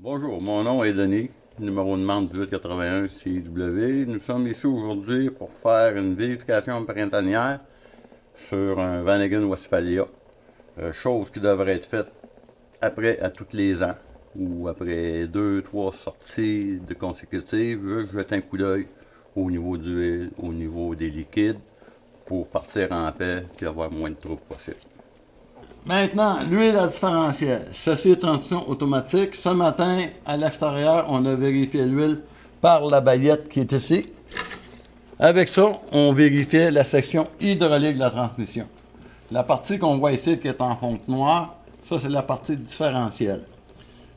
Bonjour, mon nom est Denis, numéro de demande 1881 CW. Nous sommes ici aujourd'hui pour faire une vérification printanière sur un Vanagon Westphalia. Chose qui devrait être faite après à tous les ans ou après 2-3 sorties de consécutives. Je jette un coup d'œil au niveau de l'huile, au niveau des liquides pour partir en paix et avoir moins de troubles possible. Maintenant, l'huile à différentiel. Ceci est transition automatique. Ce matin, à l'extérieur, on a vérifié l'huile par la baillette qui est ici. Avec ça, on vérifiait la section hydraulique de la transmission. La partie qu'on voit ici qui est en fonte noire, ça c'est la partie différentielle.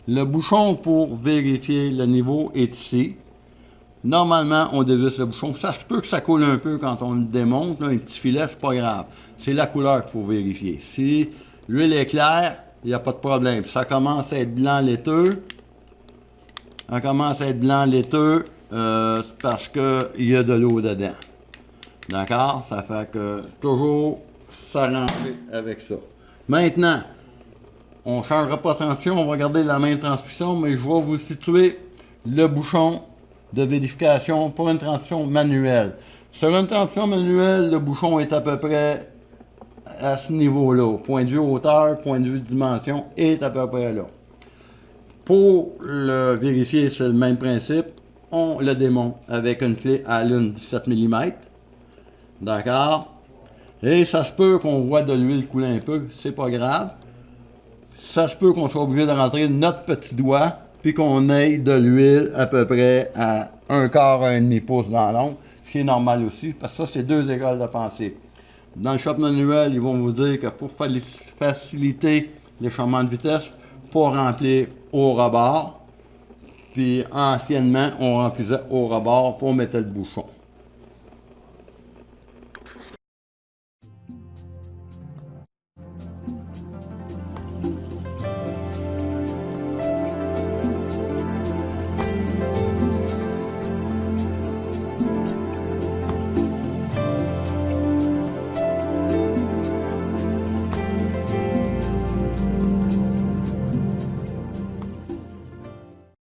Le bouchon pour vérifier le niveau est ici. Normalement, on dévisse le bouchon. Ça se peut que ça coule un peu quand on le démonte. Là, un petit filet, c'est pas grave. C'est la couleur qu'il faut vérifier. Si l'huile est claire, il n'y a pas de problème. Ça commence à être blanc laiteux. Ça commence à être blanc laiteux c'est parce qu'il y a de l'eau dedans. D'accord? Ça fait que toujours s'arranger avec ça. Maintenant, on ne changera pas de transmission. On va garder la même transmission, mais je vais vous situer le bouchon de vérification pour une transmission manuelle. Sur une transmission manuelle, le bouchon est à peu près à ce niveau-là. Point de vue hauteur, point de vue dimension, est à peu près là. Pour le vérifier, c'est le même principe. On le démonte avec une clé à lune 17 mm. D'accord? Et ça se peut qu'on voit de l'huile couler un peu, c'est pas grave. Ça se peut qu'on soit obligé de rentrer notre petit doigt puis qu'on ait de l'huile à peu près à 1/4 à 1,5 pouce dans l'ombre, ce qui est normal aussi, parce que ça, c'est deux écoles de pensée. Dans le shop manuel, ils vont vous dire que pour faciliter les changements de vitesse, pour remplir au rebord, puis anciennement, on remplissait au rebord pour mettre le bouchon.